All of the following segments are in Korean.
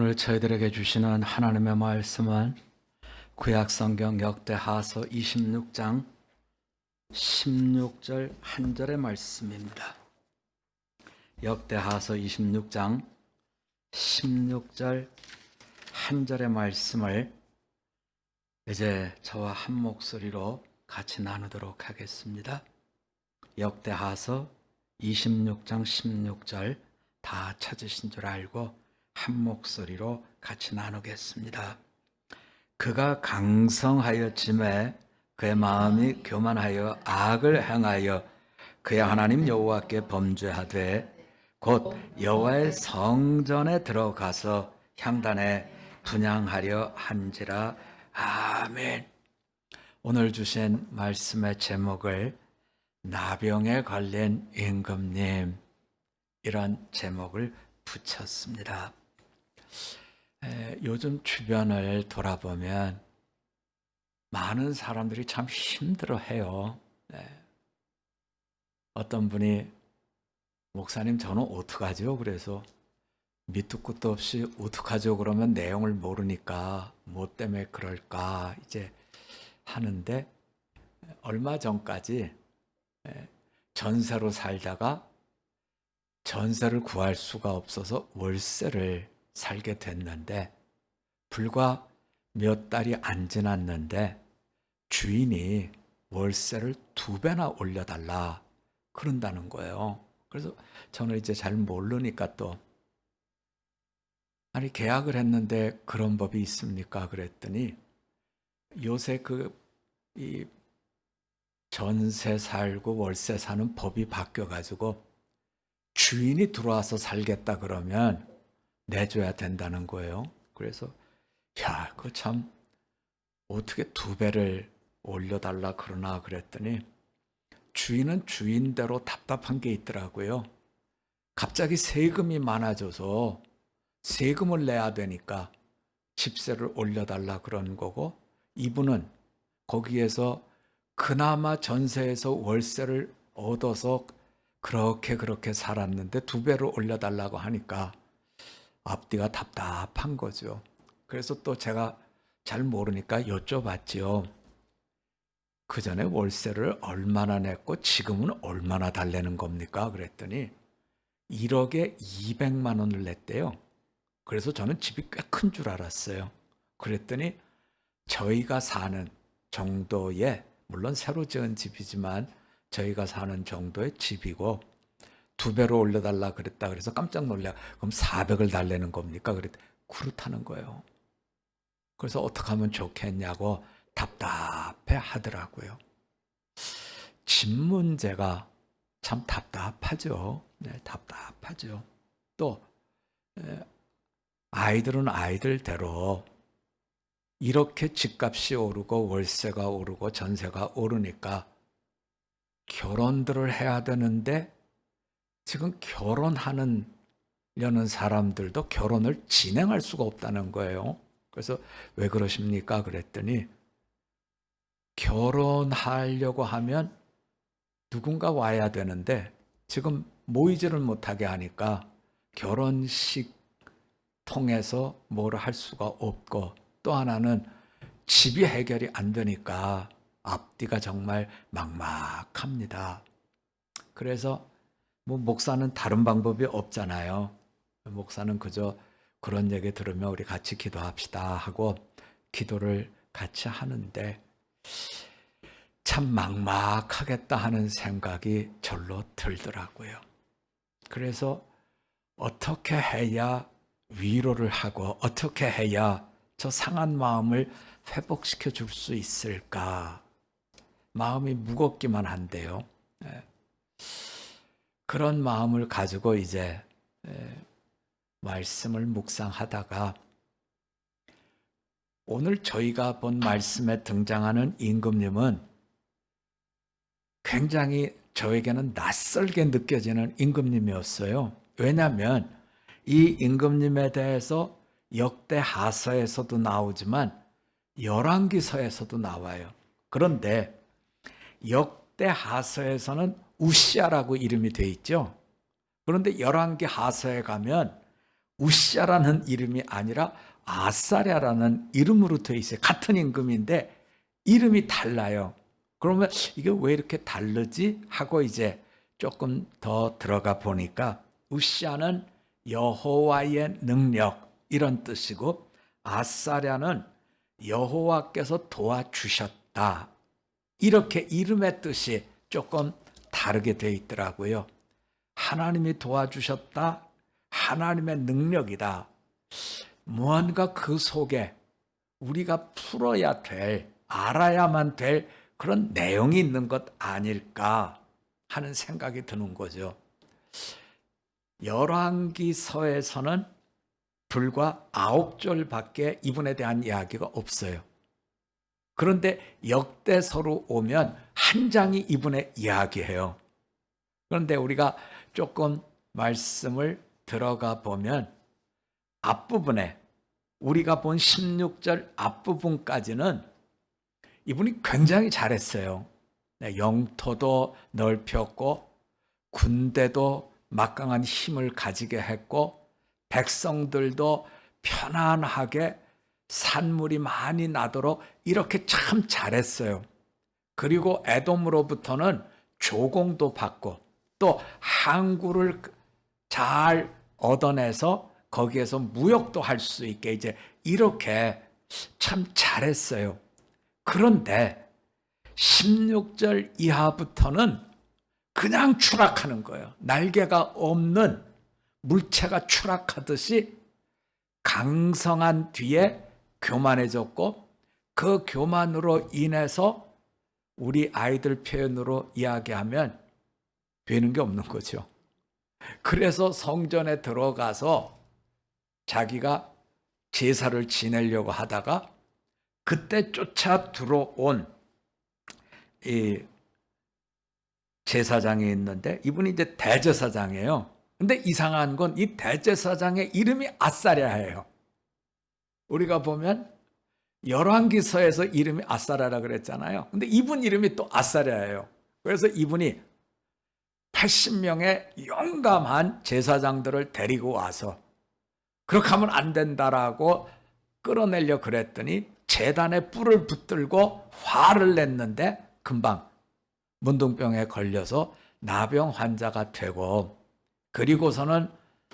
오늘 저희들에게 주시는 하나님의 말씀은 구약성경 역대하서 26장 16절 한 절의 말씀입니다. 역대하서 26장 16절 한 절의 말씀을 이제 저와 한 목소리로 같이 나누도록 하겠습니다. 역대하서 26장 16절 다 찾으신 줄 알고 한 목소리로 같이 나누겠습니다. 그가 강성하였음에 그의 마음이 교만하여 악을 행하여 그의 하나님 여호와께 범죄하되 곧 여호와의 성전에 들어가서 향단에 분향하려 한지라. 아멘. 오늘 주신 말씀의 제목을 나병에 걸린 임금님, 이런 제목을 붙였습니다. 요즘 주변을 돌아보면 많은 사람들이 참 힘들어해요. 어떤 분이 목사님 저는 어떡하죠? 그래서 밑도 끝도 없이 어떡하죠? 그러면 내용을 모르니까 뭐 때문에 그럴까 이제 하는데, 얼마 전까지 전세로 살다가 전세를 구할 수가 없어서 월세를 살게 됐는데, 불과 몇 달이 안 지났는데 주인이 월세를 2배나 올려달라 그런다는 거예요. 그래서 저는 이제 잘 모르니까 또, 아니 계약을 했는데 그런 법이 있습니까? 그랬더니 요새 이 전세 살고 월세 사는 법이 바뀌어가지고 주인이 들어와서 살겠다 그러면 내줘야 된다는 거예요. 그래서 그거 참 어떻게 2배를 올려달라 그러나 그랬더니, 주인은 주인대로 답답한 게 있더라고요. 갑자기 세금이 많아져서 세금을 내야 되니까 집세를 올려달라 그런 거고, 이분은 거기에서 그나마 전세에서 월세를 얻어서 그렇게 살았는데 2배로 올려달라고 하니까 앞뒤가 답답한 거죠. 그래서 또 제가 잘 모르니까 여쭤봤죠. 그 전에 월세를 얼마나 냈고 지금은 얼마나 달래는 겁니까? 그랬더니 1억에 200만 원을 냈대요. 그래서 저는 집이 꽤 큰 줄 알았어요. 그랬더니 저희가 사는 정도의, 물론 새로 지은 집이지만 저희가 사는 정도의 집이고 2배로 올려달라 그랬다. 그래서 깜짝 놀라. 그럼 400을 달래는 겁니까? 그렇다는 거예요. 그래서 어떻게 하면 좋겠냐고 답답해 하더라고요. 집 문제가 참 답답하죠. 답답하죠. 또 아이들은 아이들대로 이렇게 집값이 오르고 월세가 오르고 전세가 오르니까 결혼들을 해야 되는데, 지금 결혼하려는 사람들도 결혼을 진행할 수가 없다는 거예요. 그래서 왜 그러십니까? 그랬더니 결혼하려고 하면 누군가 와야 되는데 지금 모이지를 못하게 하니까 결혼식 통해서 뭘 할 수가 없고, 또 하나는 집이 해결이 안 되니까 앞뒤가 정말 막막합니다. 그래서 목사는 다른 방법이 없잖아요. 목사는 그저 그런 얘기 들으면 우리 같이 기도합시다 하고 기도를 같이 하는데, 참 막막하겠다 하는 생각이 절로 들더라고요. 그래서 어떻게 해야 위로를 하고 어떻게 해야 저 상한 마음을 회복시켜 줄 수 있을까? 마음이 무겁기만 한데요. 그런 마음을 가지고 이제 말씀을 묵상하다가, 오늘 저희가 본 말씀에 등장하는 임금님은 굉장히 저에게는 낯설게 느껴지는 임금님이었어요. 왜냐하면 이 임금님에 대해서 역대하서에서도 나오지만 열왕기서에서도 나와요. 그런데 역대하서에서는 우시아라고 이름이 돼 있죠. 그런데 열왕기하서에 가면 우시아라는 이름이 아니라 아사랴라는 이름으로 되어 있어요. 같은 임금인데 이름이 달라요. 그러면 이게 왜 이렇게 다르지? 하고 이제 조금 더 들어가 보니까 우시아는 여호와의 능력 이런 뜻이고 아사랴는 여호와께서 도와주셨다. 이렇게 이름의 뜻이 조금 다르게 되어 있더라고요. 하나님이 도와주셨다. 하나님의 능력이다. 무언가 그 속에 우리가 풀어야 될, 알아야만 될 그런 내용이 있는 것 아닐까 하는 생각이 드는 거죠. 열왕기서에서는 불과 9절밖에 이분에 대한 이야기가 없어요. 그런데 역대서로 오면 한 장이 이분의 이야기예요. 그런데 우리가 조금 말씀을 들어가 보면 앞부분에 우리가 본 16절 앞부분까지는 이분이 굉장히 잘했어요. 영토도 넓혔고 군대도 막강한 힘을 가지게 했고 백성들도 편안하게 산물이 많이 나도록 이렇게 참 잘했어요. 그리고 에돔으로부터는 조공도 받고 또 항구를 잘 얻어내서 거기에서 무역도 할 수 있게 이제 이렇게 참 잘했어요. 그런데 16절 이하부터는 그냥 추락하는 거예요. 날개가 없는 물체가 추락하듯이 강성한 뒤에 교만해졌고 그 교만으로 인해서 우리 아이들 표현으로 이야기하면 되는 게 없는 거죠. 그래서 성전에 들어가서 자기가 제사를 지내려고 하다가 그때 쫓아 들어온 이 제사장이 있는데 이분이 이제 대제사장이에요. 근데 이상한 건 이 대제사장의 이름이 아사랴예요. 우리가 보면 열왕기서에서 이름이 아사랴라 그랬잖아요. 근데 이분 이름이 또 아사랴예요. 그래서 이분이 80명의 용감한 제사장들을 데리고 와서 그렇게 하면 안 된다라고 끌어내려 그랬더니 제단에 뿔을 붙들고 화를 냈는데 금방 문둥병에 걸려서 나병 환자가 되고 그리고서는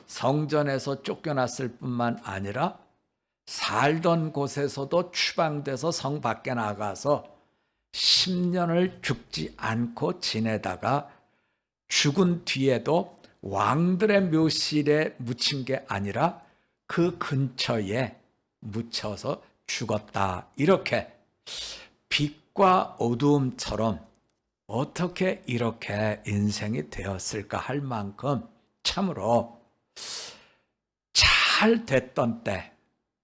성전에서 쫓겨났을 뿐만 아니라 살던 곳에서도 추방돼서 성 밖에 나가서 10년을 죽지 않고 지내다가 죽은 뒤에도 왕들의 묘실에 묻힌 게 아니라 그 근처에 묻혀서 죽었다. 이렇게 빛과 어두움처럼 어떻게 이렇게 인생이 되었을까 할 만큼 참으로 잘 됐던 때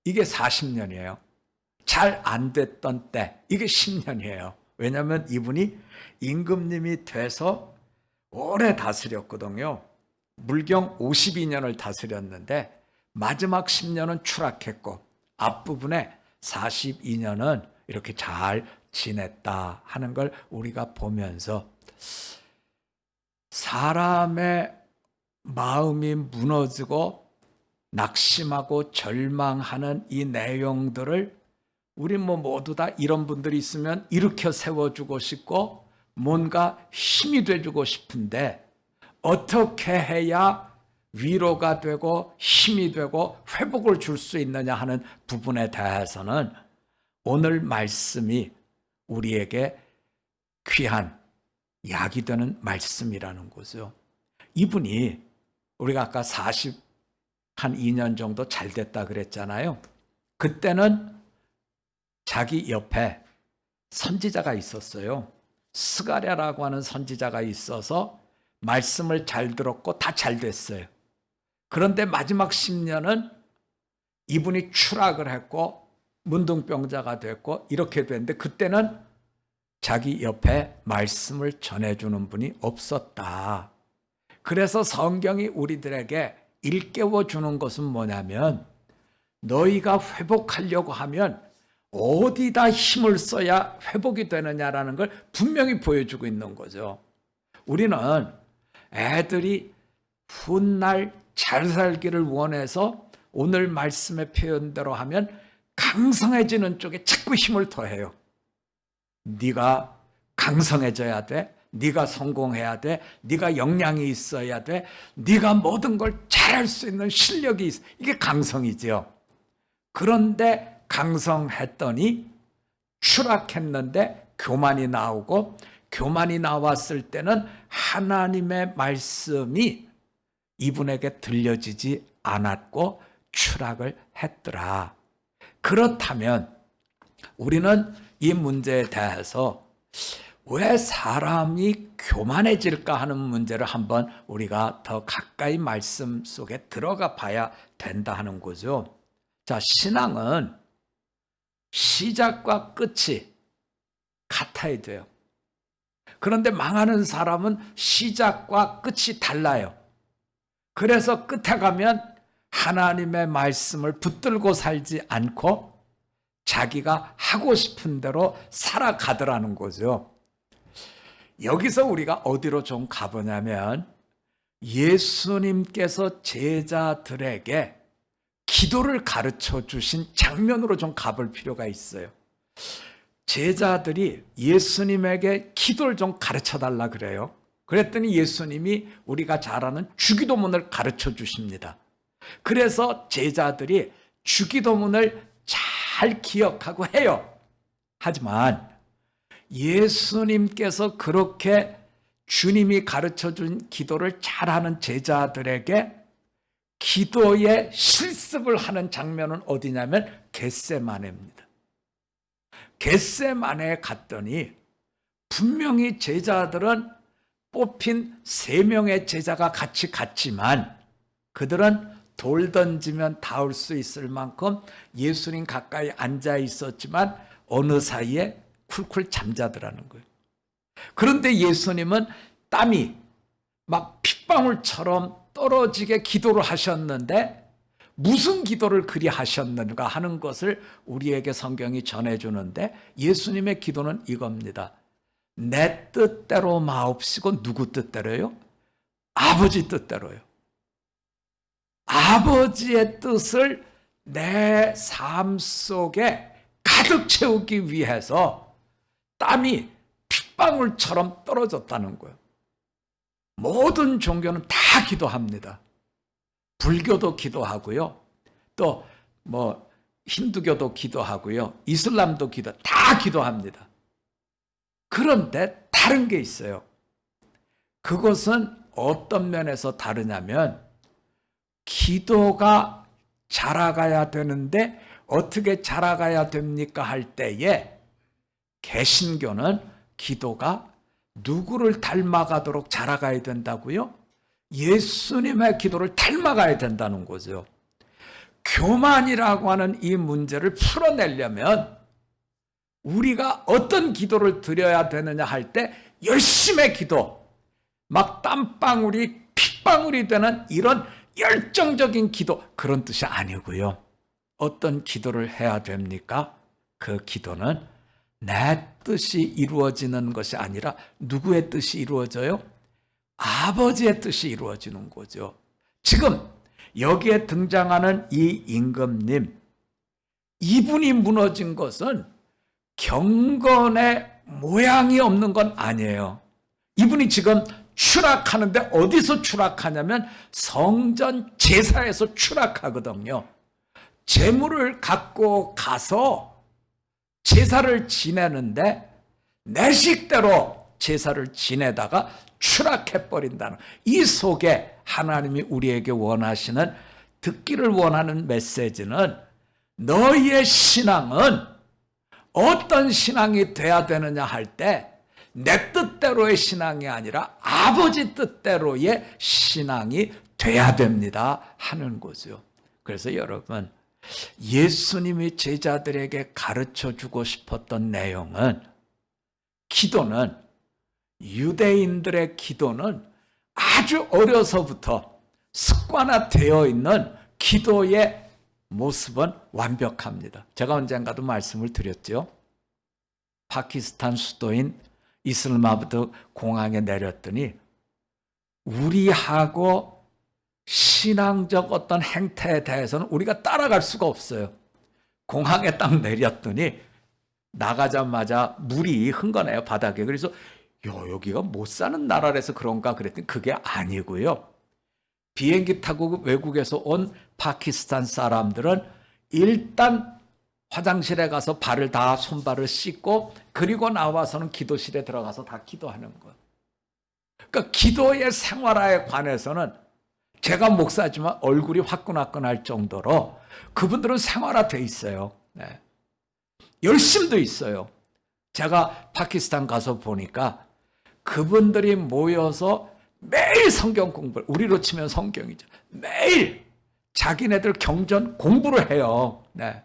이게 40년이에요. 잘 안 됐던 때 이게 10년이에요. 왜냐하면 이분이 임금님이 돼서 오래 다스렸거든요. 물경 52년을 다스렸는데 마지막 10년은 추락했고 앞부분에 42년은 이렇게 잘 지냈다 하는 걸 우리가 보면서 사람의 마음이 무너지고 낙심하고 절망하는 이 내용들을 우리 모두 다 이런 분들이 있으면 일으켜 세워주고 싶고 뭔가 힘이 돼주고 싶은데 어떻게 해야 위로가 되고 힘이 되고 회복을 줄 수 있느냐 하는 부분에 대해서는 오늘 말씀이 우리에게 귀한 약이 되는 말씀이라는 거죠. 이분이 우리가 아까 42년 정도 잘 됐다 그랬잖아요. 그때는 자기 옆에 선지자가 있었어요. 스가랴라고 하는 선지자가 있어서 말씀을 잘 들었고 다 잘 됐어요. 그런데 마지막 10년은 이분이 추락을 했고 문둥병자가 됐고 이렇게 됐는데 그때는 자기 옆에 말씀을 전해주는 분이 없었다. 그래서 성경이 우리들에게 일깨워 주는 것은 뭐냐면 너희가 회복하려고 하면 어디다 힘을 써야 회복이 되느냐라는 걸 분명히 보여주고 있는 거죠. 우리는 애들이 훗날 잘 살기를 원해서 오늘 말씀의 표현대로 하면 강성해지는 쪽에 자꾸 힘을 더해요. 네가 강성해져야 돼. 네가 성공해야 돼. 네가 역량이 있어야 돼. 네가 모든 걸 잘할 수 있는 실력이 있어. 이게 강성이죠. 그런데 강성했더니 추락했는데 교만이 나오고, 교만이 나왔을 때는 하나님의 말씀이 이분에게 들려지지 않았고 추락을 했더라. 그렇다면 우리는 이 문제에 대해서 왜 사람이 교만해질까 하는 문제를 한번 우리가 더 가까이 말씀 속에 들어가 봐야 된다 하는 거죠. 자, 신앙은 시작과 끝이 같아야 돼요. 그런데 망하는 사람은 시작과 끝이 달라요. 그래서 끝에 가면 하나님의 말씀을 붙들고 살지 않고 자기가 하고 싶은 대로 살아가더라는 거죠. 여기서 우리가 어디로 좀 가보냐면, 예수님께서 제자들에게 기도를 가르쳐 주신 장면으로 좀 가볼 필요가 있어요. 제자들이 예수님에게 기도를 좀 가르쳐 달라 그래요. 그랬더니 예수님이 우리가 잘 아는 주기도문을 가르쳐 주십니다. 그래서 제자들이 주기도문을 잘 기억하고 해요. 하지만 예수님께서 그렇게 주님이 가르쳐 준 기도를 잘하는 제자들에게 기도의 실습을 하는 장면은 어디냐면 겟세마네입니다. 겟세마네에 갔더니 분명히 제자들은 뽑힌 3명의 제자가 같이 갔지만 그들은 돌 던지면 닿을 수 있을 만큼 예수님 가까이 앉아 있었지만 어느 사이에 쿨쿨 잠자더라는 거예요. 그런데 예수님은 땀이 막 핏방울처럼 떨어지게 기도를 하셨는데 무슨 기도를 그리 하셨는가 하는 것을 우리에게 성경이 전해주는데, 예수님의 기도는 이겁니다. 내 뜻대로 마옵시고, 누구 뜻대로요? 아버지 뜻대로요. 아버지의 뜻을 내 삶 속에 가득 채우기 위해서 땀이 핏방울처럼 떨어졌다는 거예요. 모든 종교는 다 기도합니다. 불교도 기도하고요. 또 힌두교도 기도하고요. 이슬람도 다 기도합니다. 그런데 다른 게 있어요. 그것은 어떤 면에서 다르냐면, 기도가 자라가야 되는데 어떻게 자라가야 됩니까 할 때에, 개신교는 기도가 누구를 닮아가도록 자라가야 된다고요? 예수님의 기도를 닮아가야 된다는 거죠. 교만이라고 하는 이 문제를 풀어내려면 우리가 어떤 기도를 드려야 되느냐 할 때, 열심의 기도, 막 땀방울이 핏방울이 되는 이런 열정적인 기도, 그런 뜻이 아니고요. 어떤 기도를 해야 됩니까? 그 기도는 내 뜻이 이루어지는 것이 아니라 누구의 뜻이 이루어져요? 아버지의 뜻이 이루어지는 거죠. 지금 여기에 등장하는 이 임금님, 이분이 무너진 것은 경건의 모양이 없는 건 아니에요. 이분이 지금 추락하는데 어디서 추락하냐면 성전 제사에서 추락하거든요. 제물을 갖고 가서 제사를 지내는데 내 식대로 제사를 지내다가 추락해버린다는, 이 속에 하나님이 우리에게 원하시는, 듣기를 원하는 메시지는, 너희의 신앙은 어떤 신앙이 돼야 되느냐 할 때 내 뜻대로의 신앙이 아니라 아버지 뜻대로의 신앙이 돼야 됩니다 하는 거죠. 그래서 여러분, 예수님이 제자들에게 가르쳐 주고 싶었던 내용은, 기도는, 유대인들의 기도는 아주 어려서부터 습관화되어 있는 기도의 모습은 완벽합니다. 제가 언젠가도 말씀을 드렸죠. 파키스탄 수도인 이슬마바드 공항에 내렸더니 우리하고 신앙적 어떤 행태에 대해서는 우리가 따라갈 수가 없어요. 공항에 딱 내렸더니 나가자마자 물이 흥건해요, 바닥에. 그래서 여기가 못 사는 나라라서 그런가 그랬더니 그게 아니고요. 비행기 타고 외국에서 온 파키스탄 사람들은 일단 화장실에 가서 발을 다 손발을 씻고 그리고 나와서는 기도실에 들어가서 다 기도하는 것. 그러니까 기도의 생활화에 관해서는 제가 목사지만 얼굴이 화끈화끈할 정도로 그분들은 생활화돼 있어요. 네. 열심도 있어요. 제가 파키스탄 가서 보니까 그분들이 모여서 매일 성경 공부를, 우리로 치면 성경이죠. 매일 자기네들 경전 공부를 해요. 네.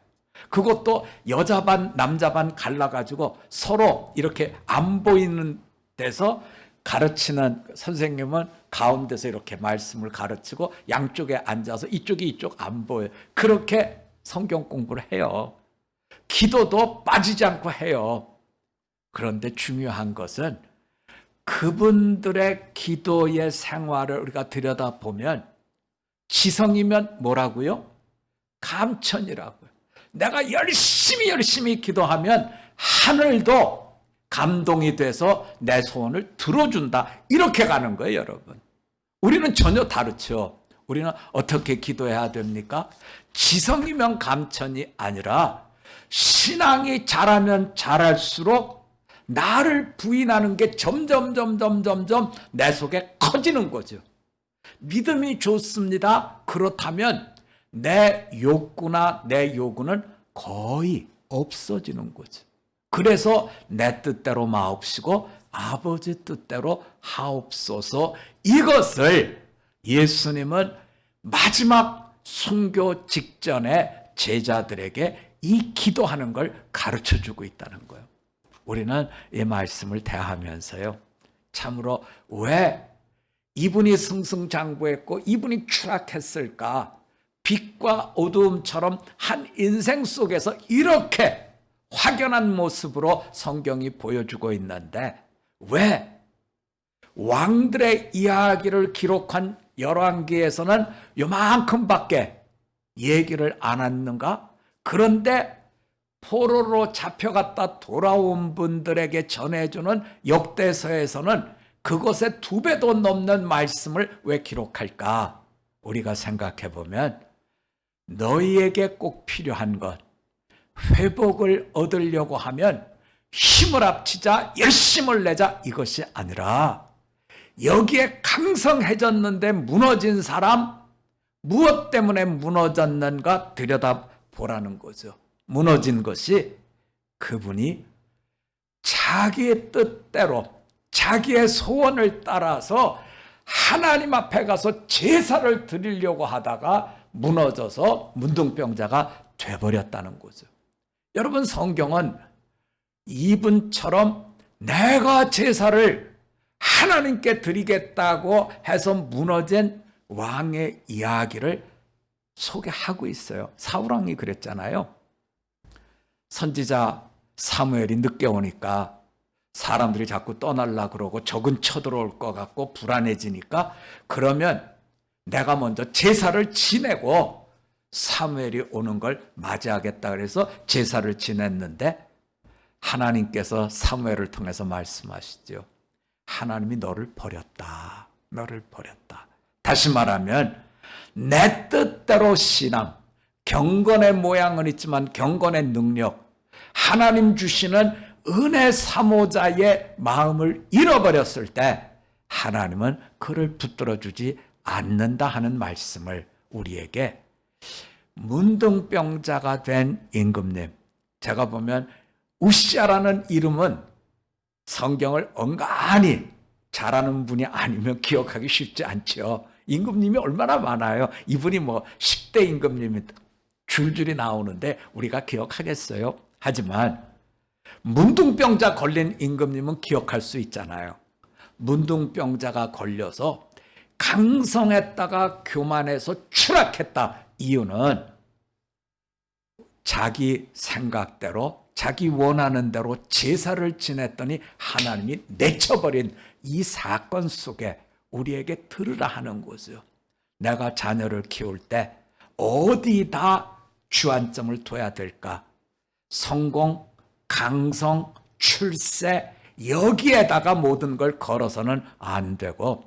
그것도 여자 반, 남자 반 갈라가지고 서로 이렇게 안 보이는 데서 가르치는 선생님은 가운데서 이렇게 말씀을 가르치고 양쪽에 앉아서 이쪽이 이쪽 안 보여요. 그렇게 성경 공부를 해요. 기도도 빠지지 않고 해요. 그런데 중요한 것은 그분들의 기도의 생활을 우리가 들여다보면 지성이면 뭐라고요? 감천이라고요. 내가 열심히 기도하면 하늘도 감동이 돼서 내 소원을 들어준다. 이렇게 가는 거예요, 여러분. 우리는 전혀 다르죠. 우리는 어떻게 기도해야 됩니까? 지성이면 감천이 아니라 신앙이 자라면 자랄수록 나를 부인하는 게 점점 내 속에 커지는 거죠. 믿음이 좋습니다. 그렇다면 내 욕구나 내 요구는 거의 없어지는 거죠. 그래서 내 뜻대로 마옵시고 아버지 뜻대로 하옵소서. 이것을 예수님은 마지막 순교 직전에 제자들에게 이 기도하는 걸 가르쳐주고 있다는 거예요. 우리는 이 말씀을 대하면서요, 참으로 왜 이분이 승승장구했고 이분이 추락했을까? 빛과 어두움처럼 한 인생 속에서 이렇게 확연한 모습으로 성경이 보여주고 있는데 왜 왕들의 이야기를 기록한 열왕기에서는 요만큼밖에 얘기를 안 했는가? 그런데 포로로 잡혀갔다 돌아온 분들에게 전해주는 역대서에서는 그것의 2배도 넘는 말씀을 왜 기록할까? 우리가 생각해 보면 너희에게 꼭 필요한 것, 회복을 얻으려고 하면 힘을 합치자, 열심을 내자, 이것이 아니라 여기에 강성해졌는데 무너진 사람, 무엇 때문에 무너졌는가 들여다보라는 거죠. 무너진 것이 그분이 자기의 뜻대로 자기의 소원을 따라서 하나님 앞에 가서 제사를 드리려고 하다가 무너져서 문둥병자가 돼버렸다는 거죠. 여러분, 성경은 이분처럼 내가 제사를 하나님께 드리겠다고 해서 무너진 왕의 이야기를 소개하고 있어요. 사울왕이 그랬잖아요. 선지자 사무엘이 늦게 오니까 사람들이 자꾸 떠나려고 그러고 적은 쳐들어올 것 같고 불안해지니까 그러면 내가 먼저 제사를 지내고 사무엘이 오는 걸 맞이하겠다 그래서 제사를 지냈는데 하나님께서 사무엘을 통해서 말씀하시죠. 하나님이 너를 버렸다. 너를 버렸다. 다시 말하면 내 뜻대로 신앙, 경건의 모양은 있지만 경건의 능력, 하나님 주시는 은혜 사모자의 마음을 잃어버렸을 때 하나님은 그를 붙들어주지 않는다 하는 말씀을 우리에게 문둥병자가 된 임금님, 제가 보면 우시아라는 이름은 성경을 엉간히 잘하는 분이 아니면 기억하기 쉽지 않죠. 임금님이 얼마나 많아요. 이분이 뭐 10대 임금님이 줄줄이 나오는데 우리가 기억하겠어요? 하지만 문둥병자 걸린 임금님은 기억할 수 있잖아요. 문둥병자가 걸려서 강성했다가 교만해서 추락했다. 이유는 자기 생각대로 자기 원하는 대로 제사를 지냈더니 하나님이 내쳐버린 이 사건 속에 우리에게 들으라 하는 거죠. 내가 자녀를 키울 때 어디다 주안점을 둬야 될까? 성공, 강성, 출세, 여기에다가 모든 걸 걸어서는 안 되고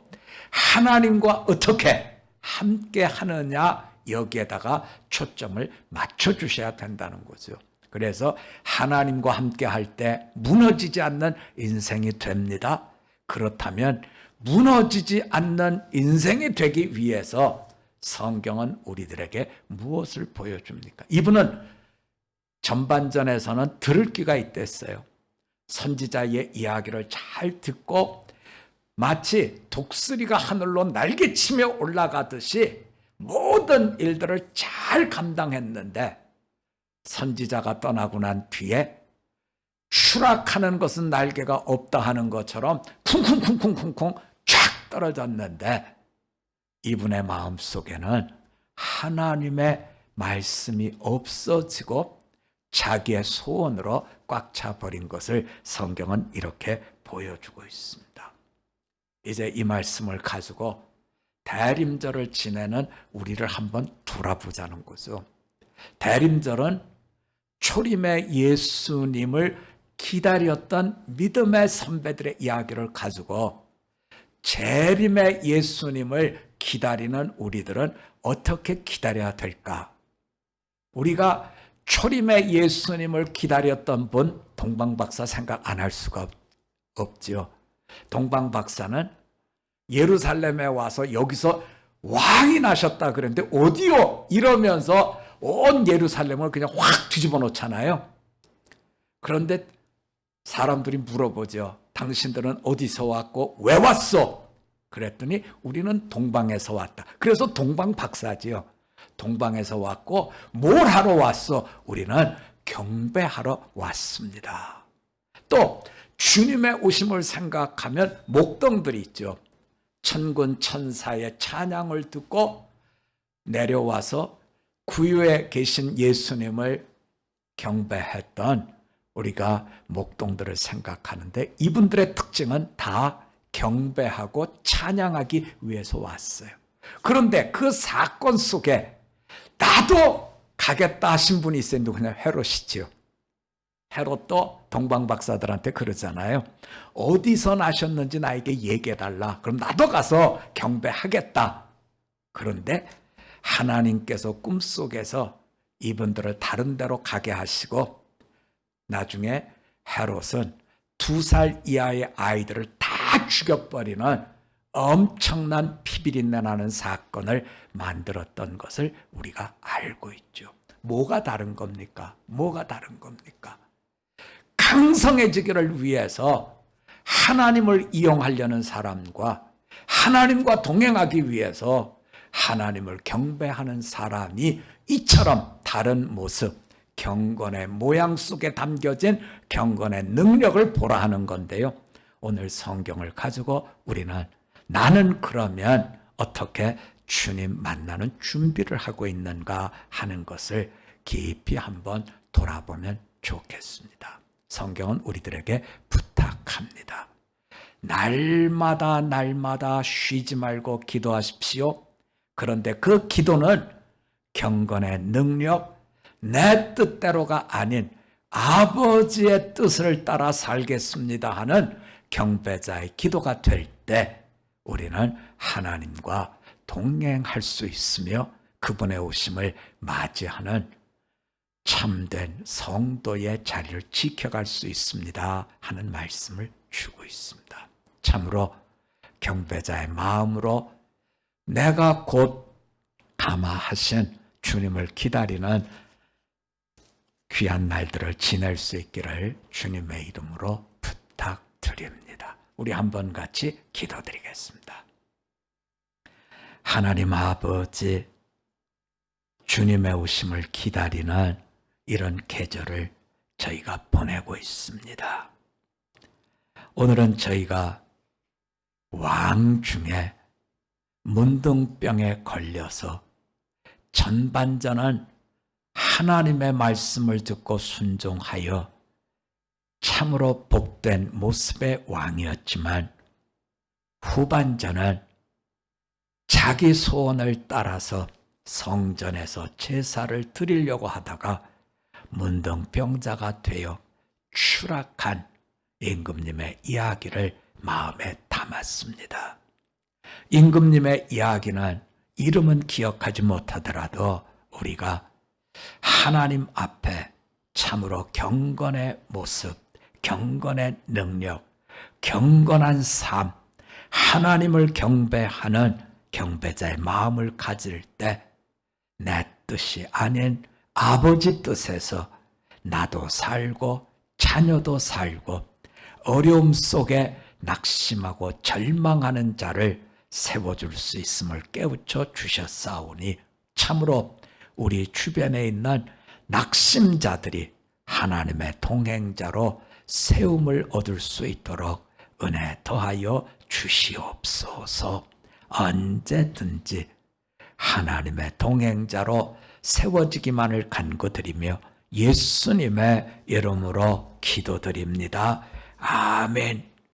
하나님과 어떻게 함께 하느냐, 여기에다가 초점을 맞춰주셔야 된다는 거죠. 그래서 하나님과 함께 할 때 무너지지 않는 인생이 됩니다. 그렇다면 무너지지 않는 인생이 되기 위해서 성경은 우리들에게 무엇을 보여줍니까? 이분은 전반전에서는 들을 귀가 있댔어요. 선지자의 이야기를 잘 듣고 마치 독수리가 하늘로 날개치며 올라가듯이 모든 일들을 잘 감당했는데 선지자가 떠나고 난 뒤에 추락하는 것은 날개가 없다 하는 것처럼 쿵쿵쿵쿵쿵쿵 쫙 떨어졌는데 이분의 마음속에는 하나님의 말씀이 없어지고 자기의 소원으로 꽉 차버린 것을 성경은 이렇게 보여주고 있습니다. 이제 이 말씀을 가지고 대림절을 지내는 우리를 한번 돌아보자는 거죠. 대림절은 초림의 예수님을 기다렸던 믿음의 선배들의 이야기를 가지고 재림의 예수님을 기다리는 우리들은 어떻게 기다려야 될까? 우리가 초림의 예수님을 기다렸던 분 동방박사 생각 안 할 수가 없지요. 동방박사는 예루살렘에 와서 여기서 왕이 나셨다 그랬는데 어디요? 이러면서 온 예루살렘을 그냥 확 뒤집어 놓잖아요. 그런데 사람들이 물어보죠. 당신들은 어디서 왔고 왜 왔어? 그랬더니 우리는 동방에서 왔다. 그래서 동방박사지요. 동방에서 왔고 뭘 하러 왔어? 우리는 경배하러 왔습니다. 또 주님의 오심을 생각하면 목동들이 있죠. 천군 천사의 찬양을 듣고 내려와서 구유에 계신 예수님을 경배했던 우리가 목동들을 생각하는데 이분들의 특징은 다 경배하고 찬양하기 위해서 왔어요. 그런데 그 사건 속에 나도 가겠다 하신 분이 있었는데 그냥 헤롯이지요. 헤롯도 동방박사들한테 그러잖아요. 어디서 나셨는지 나에게 얘기해달라. 그럼 나도 가서 경배하겠다. 그런데 하나님께서 꿈속에서 이분들을 다른 데로 가게 하시고 나중에 헤롯은 2살 이하의 아이들을 다 죽여버리는 엄청난 피비린내 나는 사건을 만들었던 것을 우리가 알고 있죠. 뭐가 다른 겁니까? 뭐가 다른 겁니까? 강성해지기를 위해서 하나님을 이용하려는 사람과 하나님과 동행하기 위해서 하나님을 경배하는 사람이 이처럼 다른 모습, 경건의 모양 속에 담겨진 경건의 능력을 보라 하는 건데요. 오늘 성경을 가지고 우리는 나는 그러면 어떻게 주님 만나는 준비를 하고 있는가 하는 것을 깊이 한번 돌아보면 좋겠습니다. 성경은 우리들에게 부탁합니다. 날마다 날마다 쉬지 말고 기도하십시오. 그런데 그 기도는 경건의 능력, 내 뜻대로가 아닌 아버지의 뜻을 따라 살겠습니다 하는 경배자의 기도가 될 때 우리는 하나님과 동행할 수 있으며 그분의 오심을 맞이하는 참된 성도의 자리를 지켜갈 수 있습니다 하는 말씀을 주고 있습니다. 참으로 경배자의 마음으로 내가 곧 감화하신 주님을 기다리는 귀한 날들을 지낼 수 있기를 주님의 이름으로 부탁드립니다. 우리 한번 같이 기도드리겠습니다. 하나님 아버지, 주님의 오심을 기다리는 이런 계절을 저희가 보내고 있습니다. 오늘은 저희가 왕 중에 문둥병에 걸려서 전반전은 하나님의 말씀을 듣고 순종하여 참으로 복된 모습의 왕이었지만 후반전은 자기 소원을 따라서 성전에서 제사를 드리려고 하다가 문둥병자가 되어 추락한 임금님의 이야기를 마음에 담았습니다. 임금님의 이야기는 이름은 기억하지 못하더라도 우리가 하나님 앞에 참으로 경건의 모습, 경건의 능력, 경건한 삶, 하나님을 경배하는 경배자의 마음을 가질 때 내 뜻이 아닌 아버지 뜻에서 나도 살고 자녀도 살고 어려움 속에 낙심하고 절망하는 자를 세워줄 수 있음을 깨우쳐 주셨사오니 참으로 우리 주변에 있는 낙심자들이 하나님의 동행자로 세움을 얻을 수 있도록 은혜 더하여 주시옵소서. 언제든지 하나님의 동행자로 세워지기만을 간구드리며 예수님의 이름으로 기도드립니다. 아멘.